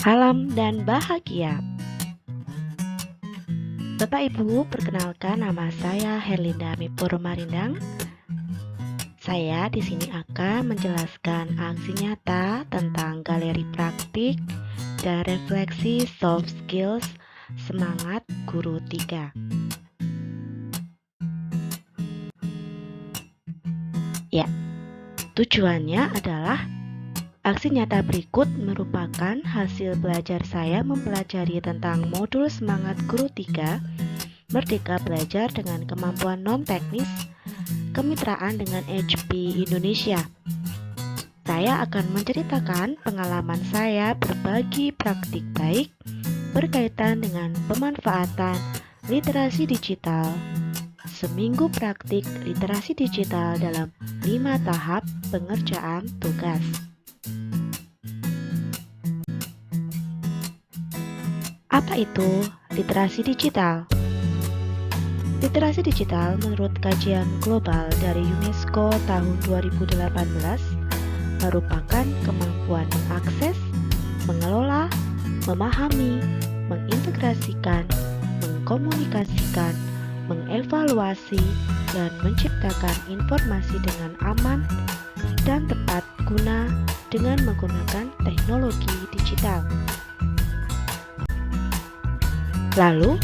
Salam dan bahagia. Bapak Ibu, perkenalkan nama saya Herlinda Mipur Marindang. Saya di sini akan menjelaskan aksi nyata tentang galeri praktik dan refleksi soft skills semangat guru 3. Ya, tujuannya adalah aksi nyata berikut merupakan hasil belajar saya mempelajari tentang modul semangat guru 3, Merdeka Belajar dengan Kemampuan Non-Teknis, kemitraan dengan HP Indonesia. Saya akan menceritakan pengalaman saya berbagi praktik baik berkaitan dengan pemanfaatan literasi digital. Seminggu praktik literasi digital dalam 5 tahap pengerjaan tugas. Apa itu literasi digital? Literasi digital menurut kajian global dari UNESCO tahun 2018 merupakan kemampuan mengakses, mengelola, memahami, mengintegrasikan, mengkomunikasikan, mengevaluasi, dan menciptakan informasi dengan aman dan tepat guna dengan menggunakan teknologi digital. Lalu,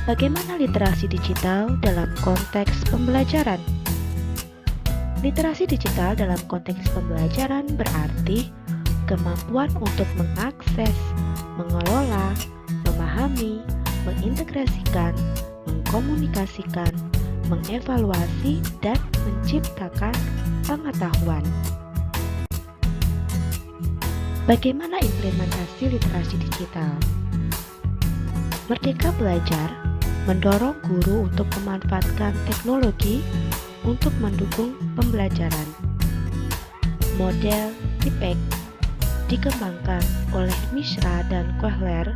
bagaimana literasi digital dalam konteks pembelajaran? Literasi digital dalam konteks pembelajaran berarti kemampuan untuk mengakses, mengelola, memahami, mengintegrasikan, mengkomunikasikan, mengevaluasi, dan menciptakan pengetahuan. Bagaimana implementasi literasi digital? Merdeka Belajar mendorong guru untuk memanfaatkan teknologi untuk mendukung pembelajaran. Model TIPEC dikembangkan oleh Mishra dan Kohler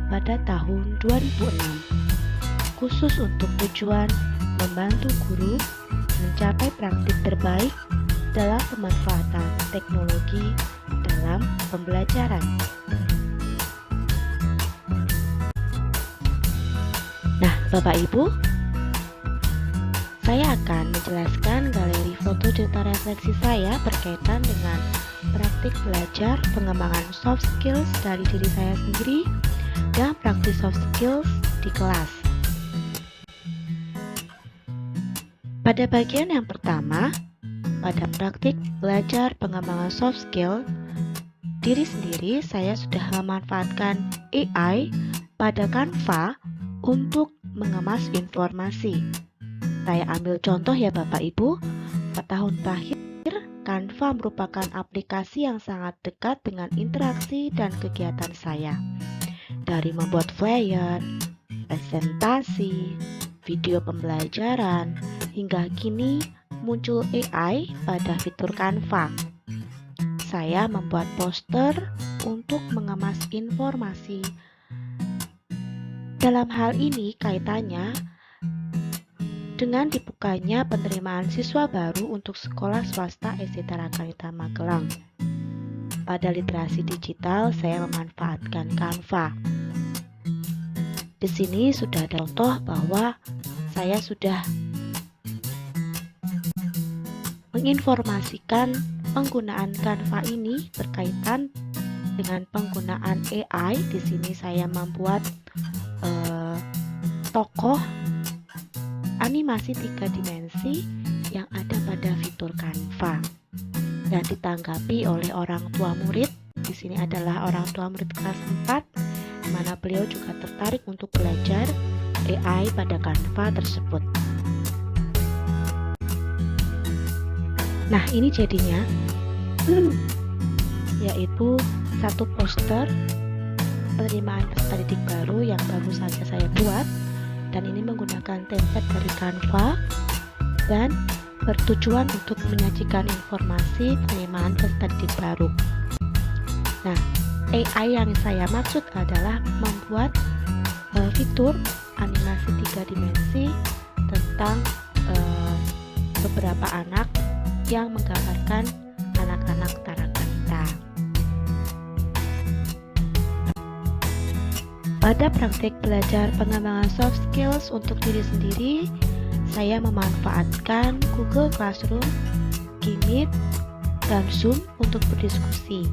pada tahun 2006, khusus untuk tujuan membantu guru mencapai praktik terbaik dalam pemanfaatan teknologi dalam pembelajaran. Nah, Bapak Ibu, saya akan menjelaskan galeri foto cerita refleksi saya berkaitan dengan praktik belajar pengembangan soft skills dari diri saya sendiri dan praktik soft skills di kelas. Pada bagian yang pertama, pada praktik belajar pengembangan soft skill diri sendiri, saya sudah memanfaatkan AI pada Canva untuk mengemas informasi. Saya ambil contoh ya Bapak Ibu, 4 tahun terakhir Canva merupakan aplikasi yang sangat dekat dengan interaksi dan kegiatan saya. Dari membuat flyer, presentasi, video pembelajaran, hingga kini muncul AI pada fitur Canva. Saya membuat poster untuk mengemas informasi. Dalam hal ini kaitannya dengan dibukanya penerimaan siswa baru untuk sekolah swasta SD Tarakanita Magelang. Pada literasi digital saya memanfaatkan Canva. Di sini sudah ada contoh bahwa saya sudah menginformasikan penggunaan Canva ini berkaitan dengan penggunaan AI. Di sini saya membuat tokoh animasi 3 dimensi yang ada pada fitur Canva dan ditanggapi oleh orang tua murid. Di sini adalah orang tua murid kelas 4, di mana beliau juga tertarik untuk belajar AI pada Canva tersebut. Nah, ini jadinya yaitu satu poster penerimaan peserta didik baru yang baru saja saya buat, dan ini menggunakan template dari Canva dan bertujuan untuk menyajikan informasi penerimaan peserta didik baru. Nah, AI yang saya maksud adalah membuat fitur animasi 3 dimensi tentang beberapa anak yang menggambarkan anak-anak Tarakanita. Pada praktik belajar pengembangan soft skills untuk diri sendiri, saya memanfaatkan Google Classroom, Gmeet, dan Zoom untuk berdiskusi.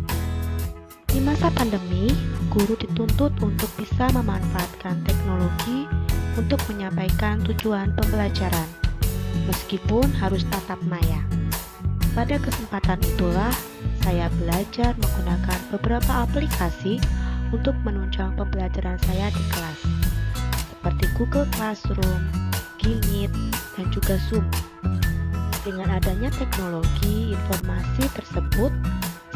Di masa pandemi, guru dituntut untuk bisa memanfaatkan teknologi untuk menyampaikan tujuan pembelajaran, meskipun harus tatap maya. Pada kesempatan itulah, saya belajar menggunakan beberapa aplikasi untuk menunjang pembelajaran saya di kelas, seperti Google Classroom, Gmeet, dan juga Zoom. Dengan adanya teknologi informasi tersebut,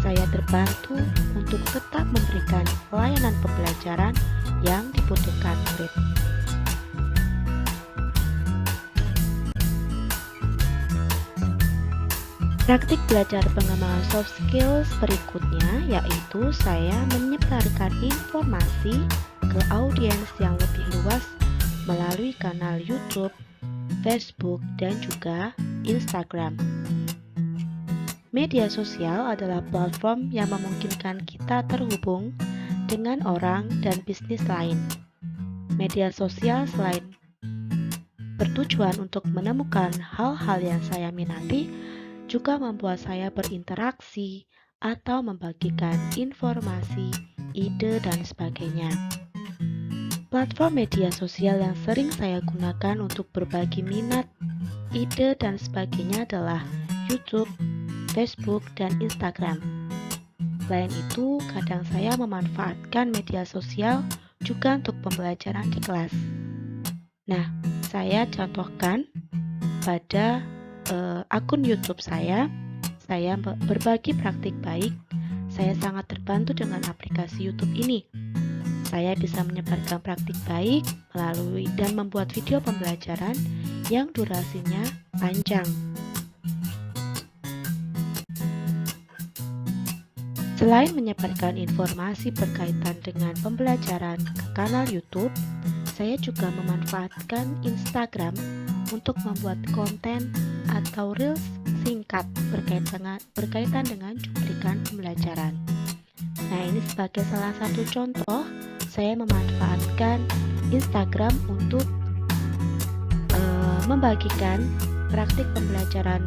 saya terbantu untuk tetap memberikan pelayanan pembelajaran yang dibutuhkan murid. Praktik belajar pengembangan soft skills berikutnya yaitu saya menyebarkan informasi ke audiens yang lebih luas melalui kanal YouTube, Facebook, dan juga Instagram. Media sosial adalah platform yang memungkinkan kita terhubung dengan orang dan bisnis lain. Media sosial selain bertujuan untuk menemukan hal-hal yang saya minati, juga membuat saya berinteraksi atau membagikan informasi, ide, dan sebagainya. Platform media sosial yang sering saya gunakan untuk berbagi minat, ide, dan sebagainya adalah YouTube, Facebook, dan Instagram. Selain itu, kadang saya memanfaatkan media sosial juga untuk pembelajaran di kelas. Nah, saya contohkan pada akun YouTube saya berbagi praktik baik. Saya sangat terbantu dengan aplikasi YouTube ini. Saya bisa menyebarkan praktik baik melalui dan membuat video pembelajaran yang durasinya panjang. Selain menyebarkan informasi berkaitan dengan pembelajaran ke kanal YouTube, saya juga memanfaatkan Instagram untuk membuat konten atau reels singkat berkaitan dengan cuplikan pembelajaran. Nah, ini sebagai salah satu contoh, saya memanfaatkan Instagram untuk membagikan praktik pembelajaran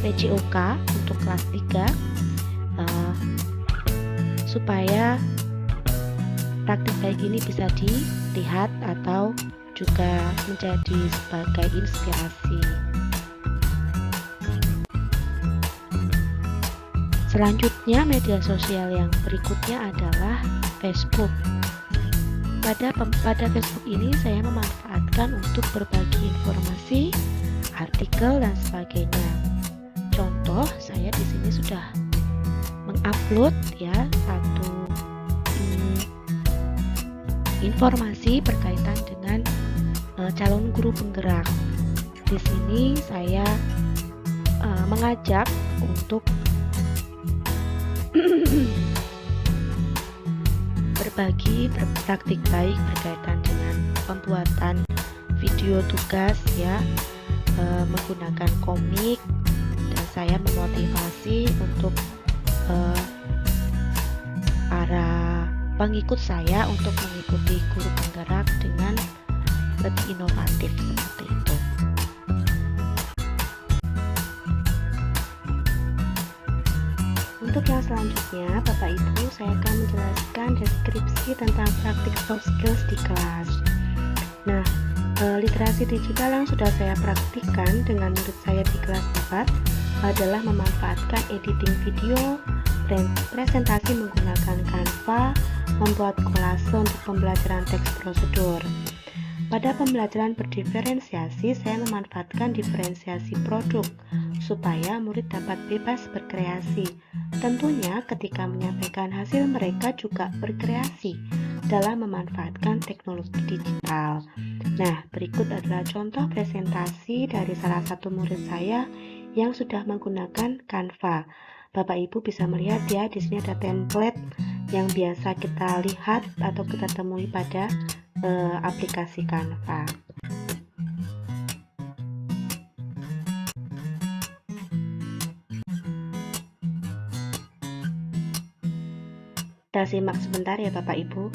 PJOK untuk kelas 3 supaya praktik baik ini bisa dilihat atau juga menjadi sebagai inspirasi. Selanjutnya, media sosial yang berikutnya adalah Facebook. Pada Facebook ini saya memanfaatkan untuk berbagi informasi, artikel, dan sebagainya. Contoh, saya di sini sudah mengupload satu informasi berkaitan dengan calon guru penggerak. Di sini saya mengajak untuk berbagi praktik baik berkaitan dengan pembuatan video tugas menggunakan komik, dan saya memotivasi untuk para pengikut saya untuk mengikuti guru penggerak dengan lebih inovatif seperti itu. Untuk yang selanjutnya, Bapak Ibu, saya akan menjelaskan deskripsi tentang praktik soft skills di kelas. Nah, literasi digital yang sudah saya praktikkan dengan murid saya di kelas 4 adalah memanfaatkan editing video, presentasi menggunakan Canva, membuat kolase untuk pembelajaran teks prosedur. Pada pembelajaran berdiferensiasi, saya memanfaatkan diferensiasi produk supaya murid dapat bebas berkreasi. Tentunya ketika menyampaikan hasil mereka juga berkreasi dalam memanfaatkan teknologi digital. Nah, berikut adalah contoh presentasi dari salah satu murid saya yang sudah menggunakan Canva. Bapak Ibu bisa melihat di sini ada template yang biasa kita lihat atau kita temui pada aplikasi Canva. Kita simak sebentar ya Bapak Ibu.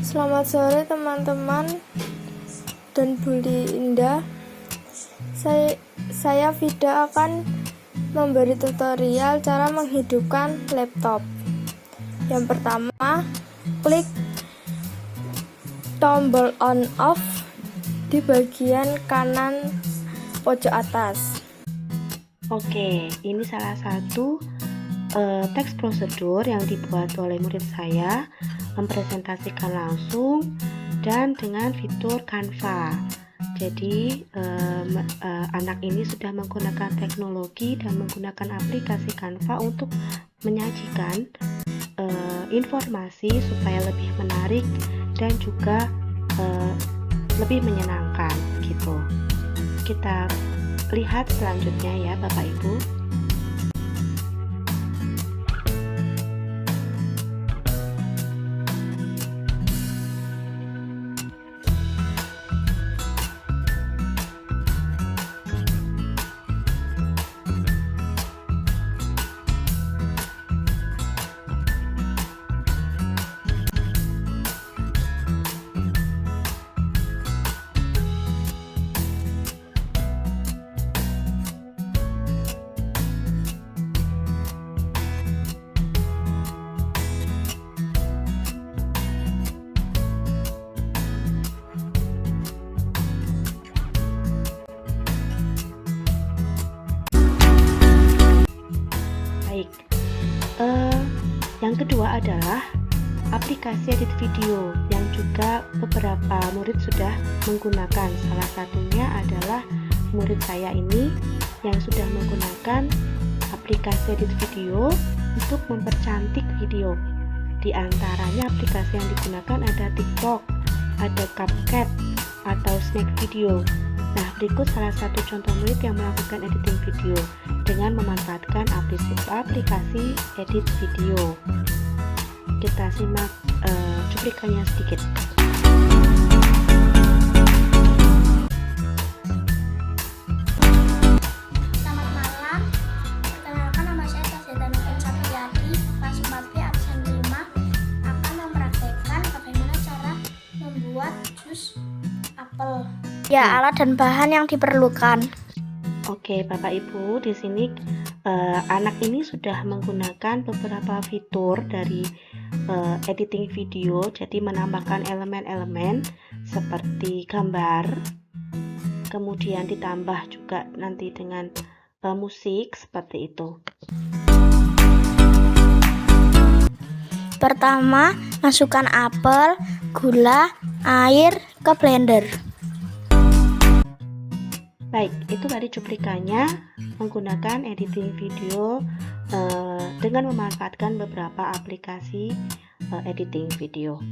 Selamat sore teman-teman dan Bu Indah. Saya Vida akan memberi tutorial cara menghidupkan laptop. Yang pertama, klik tombol on off di bagian kanan pojok atas. Oke, ini salah satu teks prosedur yang dibuat oleh murid saya, mempresentasikan langsung dan dengan fitur Canva. Jadi anak ini sudah menggunakan teknologi dan menggunakan aplikasi Canva untuk menyajikan informasi supaya lebih menarik dan juga lebih menyenangkan gitu. Kita lihat selanjutnya ya Bapak Ibu. Yang kedua adalah aplikasi edit video yang juga beberapa murid sudah menggunakan. Salah satunya adalah murid saya ini yang sudah menggunakan aplikasi edit video untuk mempercantik video. Di antaranya aplikasi yang digunakan ada TikTok, ada CapCut atau Snack Video. Nah, berikut salah satu contoh murid yang melakukan editing video dengan memanfaatkan aplikasi edit video. Kita simak cuplikannya sedikit. Selamat malam, perkenalkan nama saya Tasya Sapriyadi, kelas 4B absen 5, akan mempraktekkan bagaimana cara membuat jus apel. Ya, alat dan bahan yang diperlukan. Oke, Bapak Ibu, di sini anak ini sudah menggunakan beberapa fitur dari editing video, jadi menambahkan elemen-elemen seperti gambar, kemudian ditambah juga nanti dengan musik seperti itu. Pertama, masukkan apel, gula, air ke blender. Baik, itu tadi cuplikannya menggunakan editing video dengan memanfaatkan beberapa aplikasi editing video.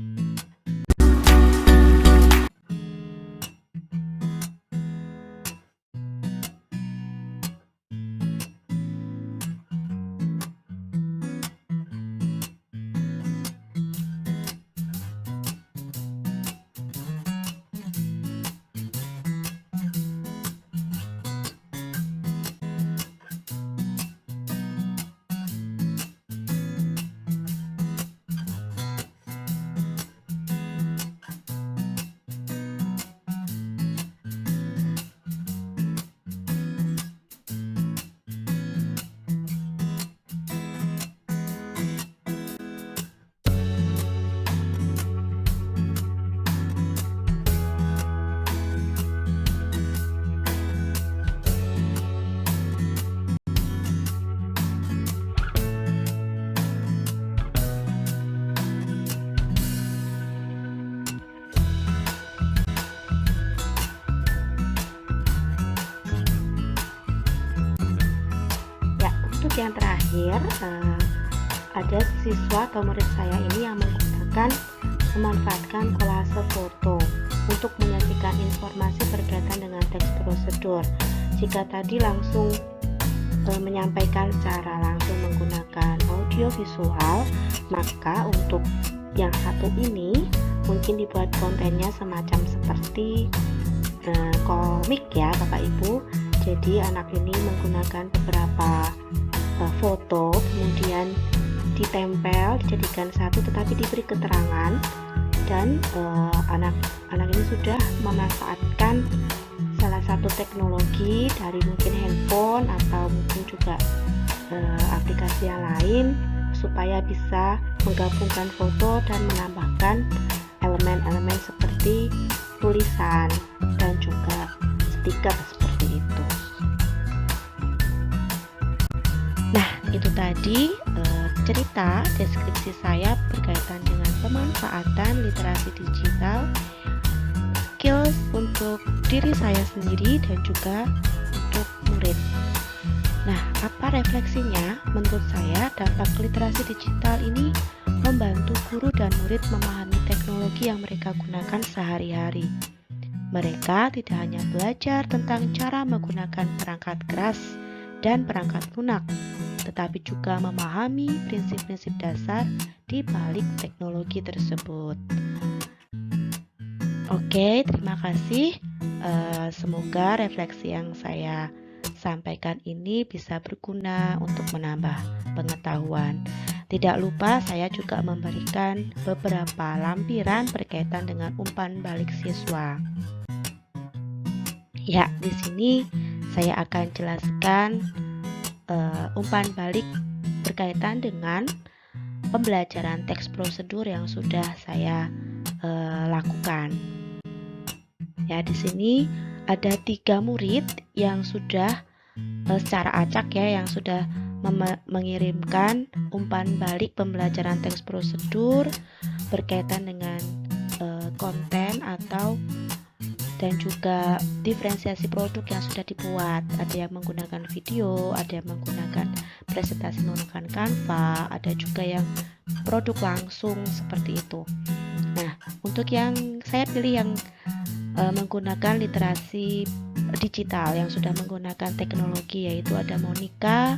Untuk yang terakhir, ada siswa atau murid saya ini yang memanfaatkan kolase foto untuk menyajikan informasi berkaitan dengan teks prosedur. Jika tadi langsung menyampaikan secara langsung menggunakan audio visual, maka untuk yang satu ini mungkin dibuat kontennya semacam seperti komik ya Bapak Ibu. Jadi anak ini menggunakan beberapa foto, kemudian ditempel, dijadikan satu, tetapi diberi keterangan, dan anak-anak ini sudah memanfaatkan salah satu teknologi dari mungkin handphone atau mungkin juga aplikasi yang lain, supaya bisa menggabungkan foto dan menambahkan elemen-elemen seperti tulisan dan juga stiker seperti itu. Nah, itu tadi cerita deskripsi saya berkaitan dengan pemanfaatan literasi digital, skills untuk diri saya sendiri dan juga untuk murid. Nah, apa refleksinya? Menurut saya, dampak literasi digital ini membantu guru dan murid memahami teknologi yang mereka gunakan sehari-hari. Mereka tidak hanya belajar tentang cara menggunakan perangkat keras dan perangkat lunak, tetapi juga memahami prinsip-prinsip dasar di balik teknologi tersebut. Oke, terima kasih. Semoga refleksi yang saya sampaikan ini bisa berguna untuk menambah pengetahuan. Tidak lupa saya juga memberikan beberapa lampiran berkaitan dengan umpan balik siswa. Ya, di sini saya akan jelaskan umpan balik berkaitan dengan pembelajaran teks prosedur yang sudah saya lakukan. Ya, di sini ada 3 murid yang sudah secara acak ya, yang sudah mengirimkan umpan balik pembelajaran teks prosedur berkaitan dengan konten atau dan juga diferensiasi produk yang sudah dibuat. Ada yang menggunakan video, ada yang menggunakan presentasi menggunakan Canva, ada juga yang produk langsung seperti itu. Nah, untuk yang saya pilih yang menggunakan literasi digital yang sudah menggunakan teknologi, yaitu ada Monica,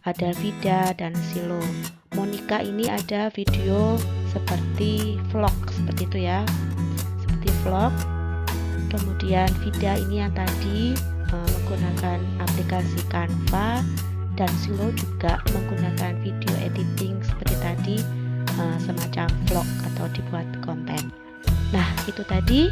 ada Vida, dan Silo. Monica ini ada video seperti vlog seperti itu ya, seperti vlog. Kemudian Vida ini yang tadi menggunakan aplikasi Canva, dan Silo juga menggunakan video editing seperti tadi, semacam vlog atau dibuat konten. Nah, itu tadi